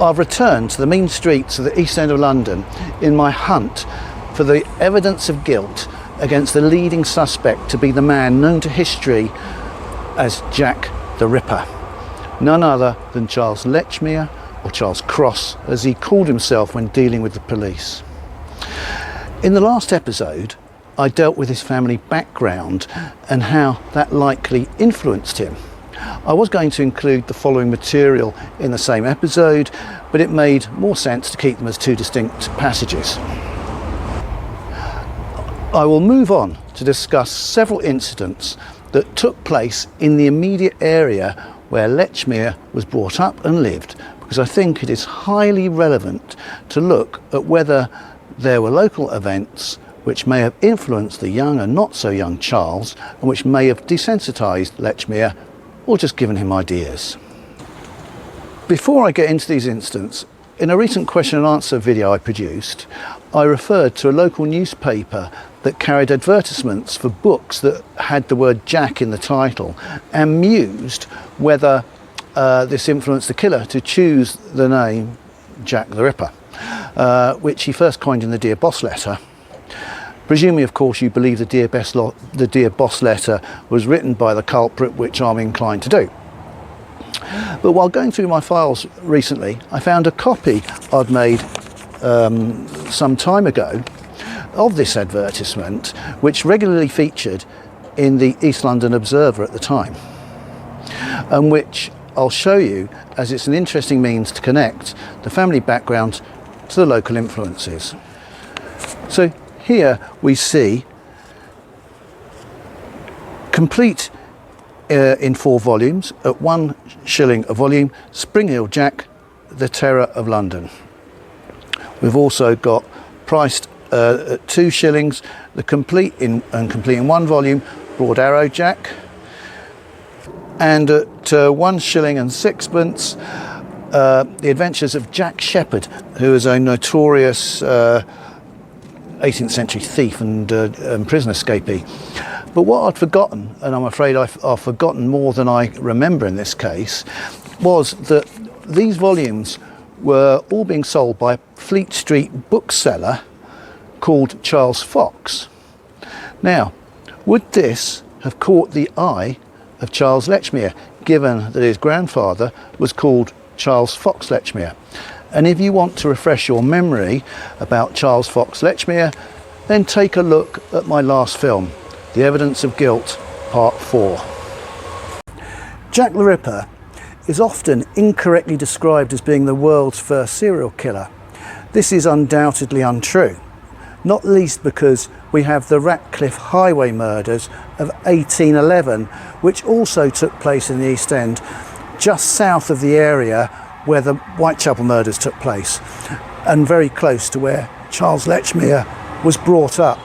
I've returned to the mean streets of the East End of London in my hunt for the evidence of guilt against the leading suspect to be the man known to history as Jack the Ripper. None other than Charles Lechmere, or Charles Cross as he called himself when dealing with the police. In the last episode, I dealt with his family background and how that likely influenced him. I was going to include the following material in the same episode, but it made more sense to keep them as two distinct passages. I will move on to discuss several incidents that took place in the immediate area where Lechmere was brought up and lived, because I think it is highly relevant to look at whether there were local events which may have influenced the young and not so young Charles, and which may have desensitised Lechmere or just given him ideas. Before I get into these incidents, in a recent question and answer video I produced, I referred to a local newspaper that carried advertisements for books that had the word Jack in the title, and mused whether this influenced the killer to choose the name Jack the Ripper, which he first coined in the Dear Boss letter. Presumably, of course, you believe the Dear Boss letter was written by the culprit, which I'm inclined to do. But while going through my files recently, I found a copy I'd made some time ago of this advertisement, which regularly featured in the East London Observer at the time, and which I'll show you as it's an interesting means to connect the family background to the local influences. So here we see, complete in 4 volumes at 1 shilling a volume, Spring Hill Jack, The Terror of London. We've also got priced at 2 shillings, the complete in 1 volume, Broad Arrow Jack, and at 1 shilling and 6pence, The Adventures of Jack Sheppard, who is a notorious 18th century thief and prison escapee. But what I'd forgotten, and I'm afraid I've forgotten more than I remember in this case, was that these volumes were all being sold by a Fleet Street bookseller called Charles Fox. Now, would this have caught the eye of Charles Lechmere, given that his grandfather was called Charles Fox Lechmere? And if you want to refresh your memory about Charles Fox Lechmere, then take a look at my last film, The Evidence of Guilt, Part 4. Jack the Ripper is often incorrectly described as being the world's first serial killer. This is undoubtedly untrue, not least because we have the Ratcliffe Highway murders of 1811, which also took place in the East End, just south of the area where the Whitechapel murders took place, and very close to where Charles Lechmere was brought up.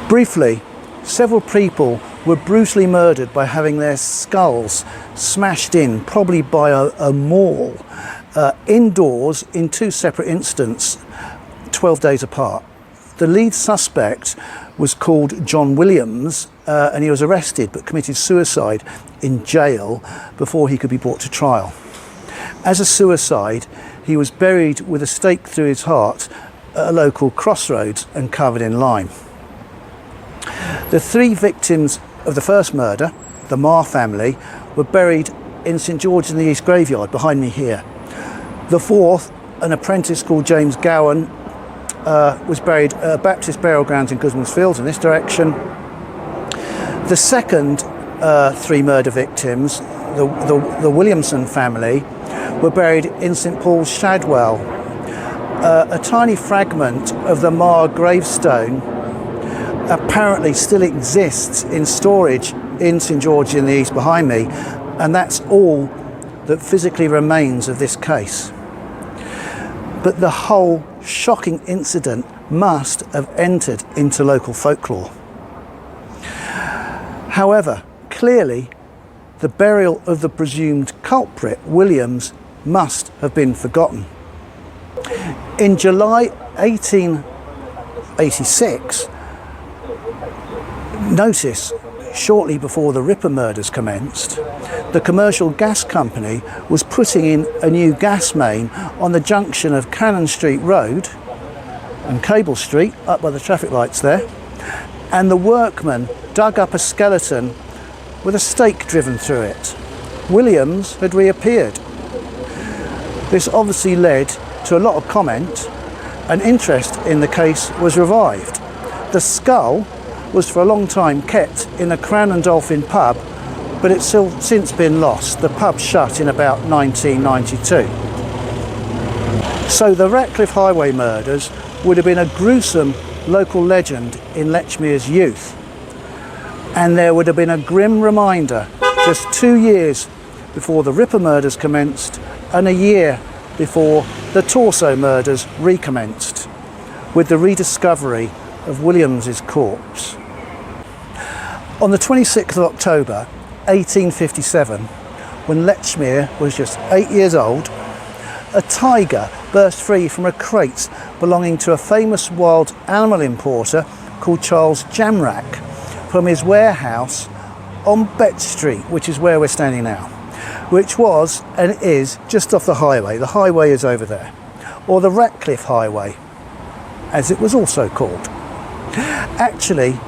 Briefly, several people were brutally murdered by having their skulls smashed in, probably by a maul, indoors in 2 separate incidents, 12 days apart. The lead suspect was called John Williams, and he was arrested but committed suicide in jail before he could be brought to trial. As a suicide, he was buried with a stake through his heart at a local crossroads and covered in lime. The 3 victims of the first murder, the Marr family, were buried in St George's in the East graveyard behind me here. The 4th, an apprentice called James Gowan, was buried at Baptist burial grounds in Guzman's Fields in this direction. The second 3 murder victims, the Williamson family, were buried in St Paul's Shadwell. A tiny fragment of the Marr gravestone apparently still exists in storage in St George in the East behind me, and that's all that physically remains of this case. But the whole shocking incident must have entered into local folklore. However, clearly the burial of the presumed culprit, Williams, must have been forgotten. In July 1886, notice shortly before the Ripper murders commenced, the commercial gas company was putting in a new gas main on the junction of Cannon Street Road and Cable Street, up by the traffic lights there, and the workmen dug up a skeleton with a stake driven through it. Williams had reappeared. This obviously led to a lot of comment, and interest in the case was revived. The skull was for a long time kept in the Crown and Dolphin pub, but it's since been lost. The pub shut in about 1992. So the Ratcliffe Highway murders would have been a gruesome local legend in Lechmere's youth. And there would have been a grim reminder just 2 years before the Ripper murders commenced and a year before the Torso murders recommenced, with the rediscovery of Williams's corpse. On the 26th of October 1857, when Lechmere was just 8 years old, a tiger burst free from a crate belonging to a famous wild animal importer called Charles Jamrack from his warehouse on Bett Street, which is where we're standing now, which was and is just off the highway. The highway is over there, or the Ratcliffe Highway, as it was also called. Actually,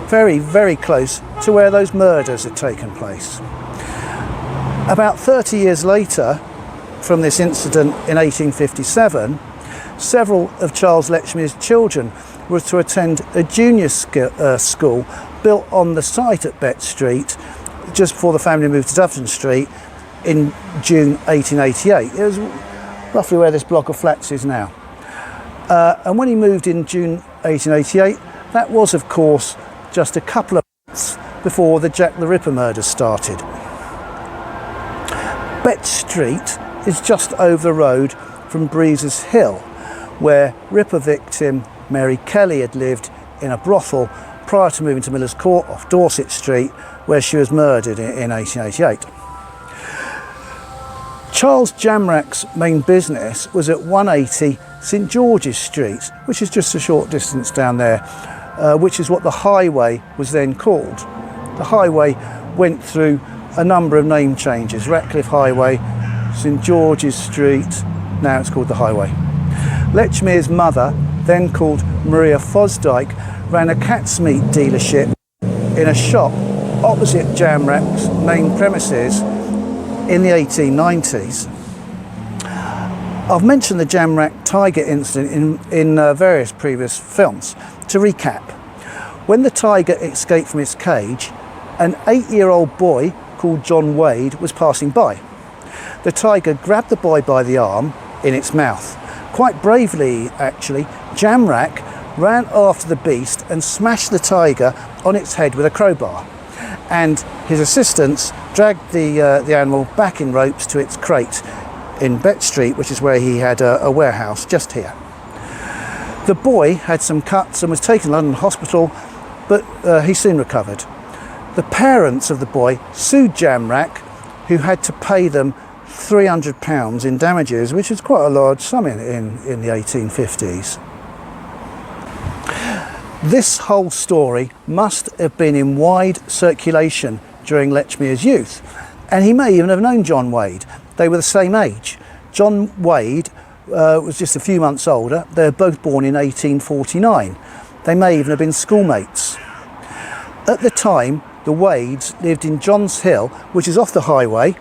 very, very close to where those murders had taken place. About 30 years later, from this incident in 1857, several of Charles Lechmere's children were to attend a junior school built on the site at Bett Street just before the family moved to Doveton Street in June 1888. It was roughly where this block of flats is now. And when he moved in June 1888, that was, of course, just a couple of months before the Jack the Ripper murders started. Bett Street is just over the road from Breezes Hill, where Ripper victim Mary Kelly had lived in a brothel prior to moving to Miller's Court off Dorset Street, where she was murdered in 1888. Charles Jamrack's main business was at 180 St George's Street, which is just a short distance down there, which is what the highway was then called. The highway went through a number of name changes: Ratcliffe Highway, St George's Street, now it's called the highway. Lechmere's mother, then called Maria Fosdyke, ran a cat's meat dealership in a shop opposite Jamrack's main premises in the 1890s. I've mentioned the Jamrack tiger incident in various previous films. To recap, when the tiger escaped from its cage, an 8-year-old boy called John Wade was passing by. The tiger grabbed the boy by the arm in its mouth. Quite bravely, actually, Jamrack ran after the beast and smashed the tiger on its head with a crowbar. And his assistants dragged the animal back in ropes to its crate in Bett Street, which is where he had a warehouse just here. The boy had some cuts and was taken to London Hospital, but he soon recovered. The parents of the boy sued Jamrack, who had to pay them £300 in damages, which is quite a large sum in the 1850s. This whole story must have been in wide circulation during Lechmere's youth, and he may even have known John Wade. They were the same age. John Wade was just a few months older. They were both born in 1849. They may even have been schoolmates. At the time, the Wades lived in Johns Hill, which is off the highway,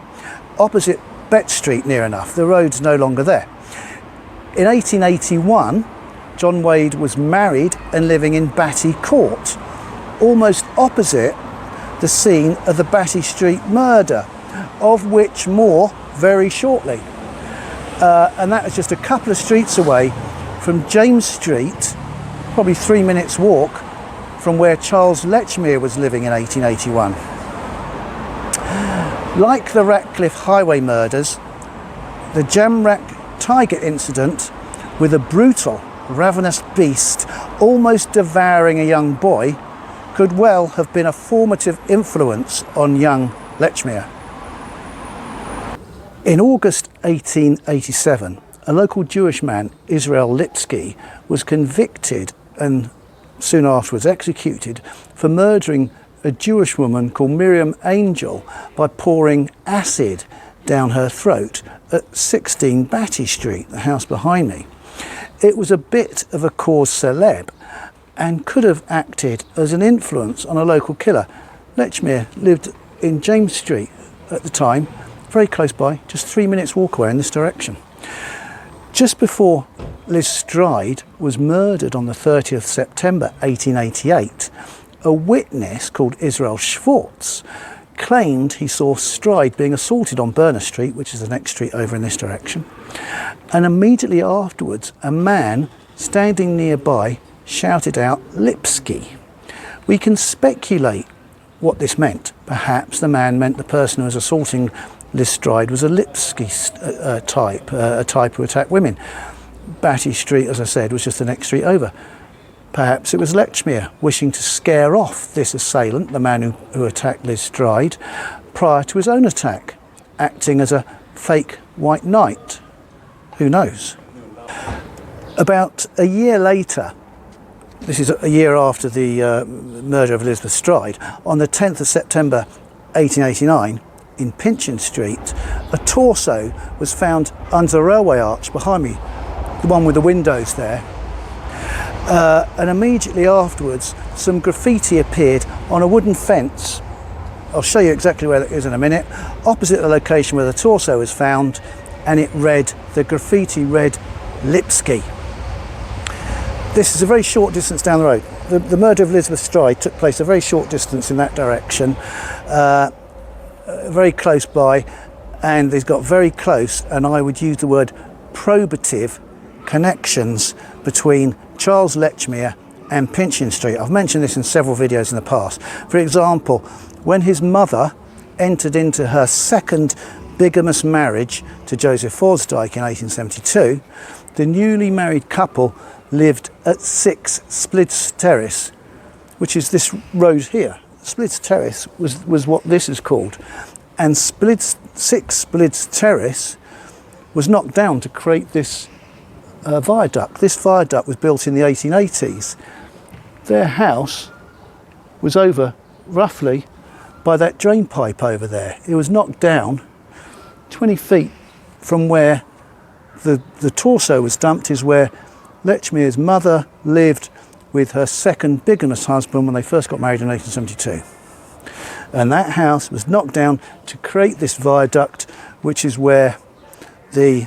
opposite Bett Street near enough. The road's no longer there. In 1881, John Wade was married and living in Batty Court, almost opposite the scene of the Batty Street murder, of which more very shortly. And that was just a couple of streets away from James Street, probably 3 minutes walk from where Charles Lechmere was living in 1881. Like the Ratcliffe Highway murders, the Jamrack tiger incident, with a brutal, ravenous beast almost devouring a young boy, could well have been a formative influence on young Lechmere. In August 1887, a local Jewish man, Israel Lipsky, was convicted and soon afterwards executed for murdering a Jewish woman called Miriam Angel by pouring acid down her throat at 16 Batty Street, the house behind me. It was a bit of a cause célèbre and could have acted as an influence on a local killer. Lechmere lived in James Street at the time, very close by, just 3 minutes walk away in this direction. Just before Liz Stride was murdered on the 30th September 1888, a witness called Israel Schwartz claimed he saw Stride being assaulted on Berner Street, which is the next street over in this direction, and immediately afterwards a man standing nearby shouted out "Lipsky." We can speculate what this meant. Perhaps the man meant the person who was assaulting Liz Stride was a Lipsky type, a type who attacked women. Batty Street, as I said, was just the next street over. Perhaps it was Lechmere wishing to scare off this assailant, the man who attacked Liz Stride, prior to his own attack, acting as a fake white knight. Who knows? About a year later, this is a year after the murder of Elizabeth Stride, on the 10th of September 1889, in Pinchin Street, a torso was found under the railway arch behind me, the one with the windows there. And immediately afterwards, some graffiti appeared on a wooden fence. I'll show you exactly where that is in a minute, opposite the location where the torso was found, and the graffiti read "Lipsky." This is a very short distance down the road. The murder of Elizabeth Stride took place a very short distance in that direction, very close by, and they've got very close, and I would use the word probative, connections between Charles Lechmere and Pinchin Street. I've mentioned this in several videos in the past. For example, when his mother entered into her second bigamous marriage to Joseph Fosdyke in 1872, the newly married couple lived at 6 Splids Terrace, which is this road here. Splids Terrace was what this is called, and 6 Splids Terrace was knocked down to create this viaduct. This viaduct was built in the 1880s. Their house was over roughly by that drain pipe over there. It was knocked down 20 feet from where the torso was dumped, is where Lechmere's mother lived with her second bigamous husband when they first got married in 1872. And that house was knocked down to create this viaduct, which is where the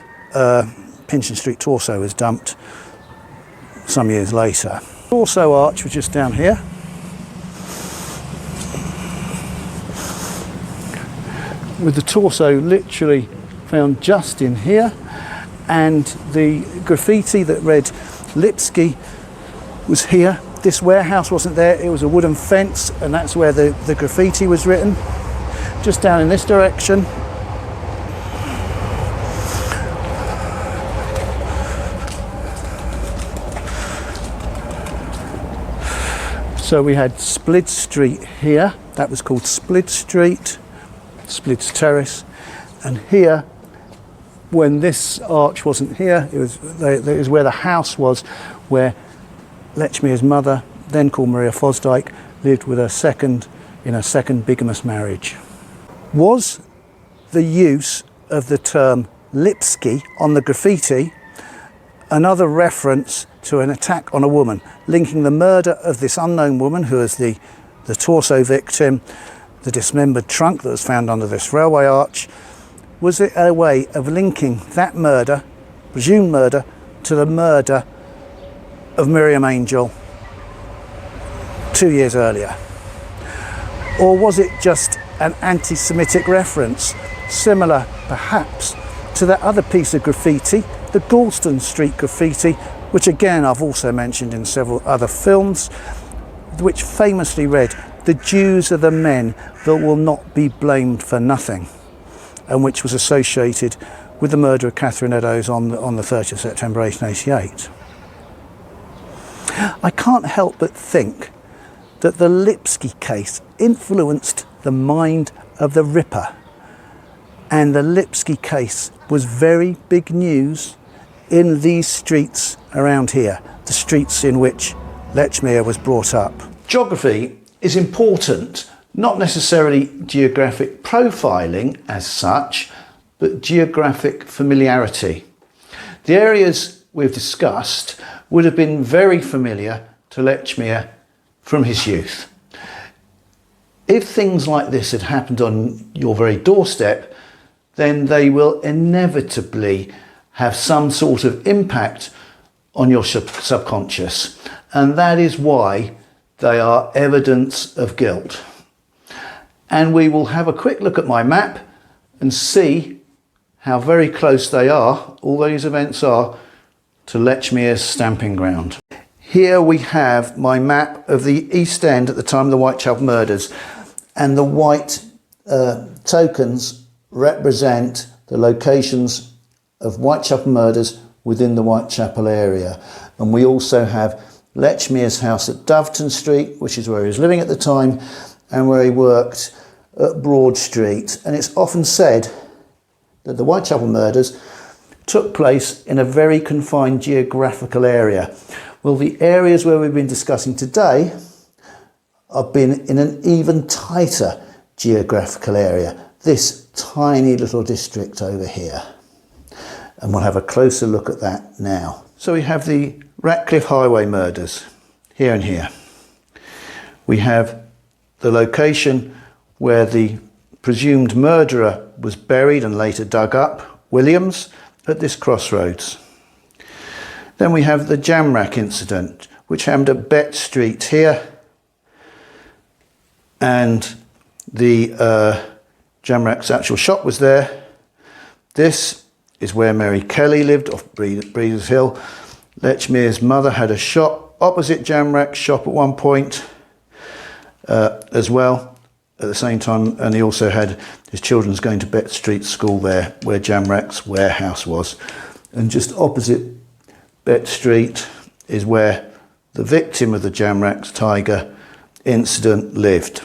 Pinchin Street torso was dumped some years later. Torso arch was just down here. With the torso literally found just in here, and the graffiti that read Lipsky was here. This warehouse wasn't there, it was a wooden fence, and that's where the graffiti was written, just down in this direction. So we had Splid Street here, that was called Splid Street, Splids Terrace, and here, when this arch wasn't here, it was where the house was, where Lechmere's mother, then called Maria Fosdyke, lived with her second bigamous marriage. Was the use of the term Lipsky on the graffiti another reference to an attack on a woman, linking the murder of this unknown woman who was the torso victim, the dismembered trunk that was found under this railway arch? Was it a way of linking that murder, presumed murder, to the murder of Miriam Angel 2 years earlier? Or was it just an anti-Semitic reference, similar perhaps to that other piece of graffiti, the Galston Street graffiti, which again I've also mentioned in several other films, which famously read, "The Jews are the men that will not be blamed for nothing," and which was associated with the murder of Catherine Eddowes on the 30th of September 1888. I can't help but think that the Lipsky case influenced the mind of the Ripper, and the Lipsky case was very big news in these streets around here, the streets in which Lechmere was brought up. Geography is important, not necessarily geographic profiling as such, but geographic familiarity. The areas we've discussed would have been very familiar to Lechmere from his youth. If things like this had happened on your very doorstep, then they will inevitably have some sort of impact on your subconscious, and that is why they are evidence of guilt. And we will have a quick look at my map and see how very close they are, all these events are, to Lechmere's stamping ground. Here we have my map of the East End at the time of the Whitechapel murders, and the white tokens represent the locations of Whitechapel murders within the Whitechapel area. And we also have Lechmere's house at Doveton Street, which is where he was living at the time, and where he worked at Broad Street. And it's often said that the Whitechapel murders took place in a very confined geographical area. Well, the areas where we've been discussing today have been in an even tighter geographical area, this tiny little district over here. And we'll have a closer look at that now. So we have the Ratcliffe Highway murders, here and here. We have the location where the presumed murderer was buried and later dug up, Williams, at this crossroads. Then we have the Jamrack incident, which happened at Bett Street here, and the Jamrack's actual shop was there. This is where Mary Kelly lived, off Breeders Hill. Lechmere's mother had a shop opposite Jamrack's shop at one point as well at the same time, and he also had his children's going to Bett Street School there, where Jamrack's warehouse was. And just opposite Bett Street is where the victim of the Jamrack's Tiger incident lived.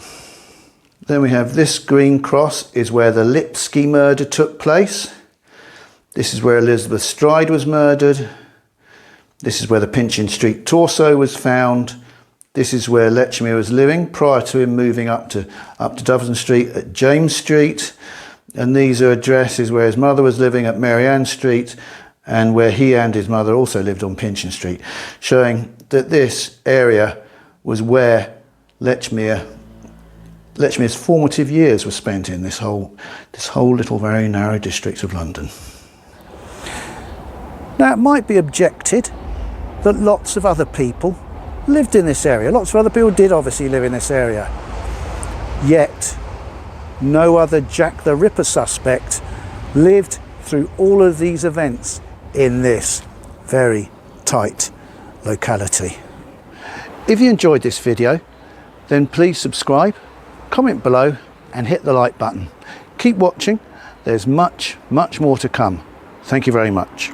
Then we have this green cross is where the Lipsky murder took place. This is where Elizabeth Stride was murdered. This is where the Pinchin Street torso was found. This is where Lechmere was living prior to him moving up to Doveton Street at James Street. And these are addresses where his mother was living at Mary Ann Street, and where he and his mother also lived on Pinchin Street, showing that this area was where Lechmere's formative years were spent in, this whole little very narrow district of London. Now, it might be objected that lots of other people lived in this area. Lots of other people did obviously live in this area. Yet, no other Jack the Ripper suspect lived through all of these events in this very tight locality. If you enjoyed this video, then please subscribe, comment below and hit the like button. Keep watching, there's much more to come. Thank you very much.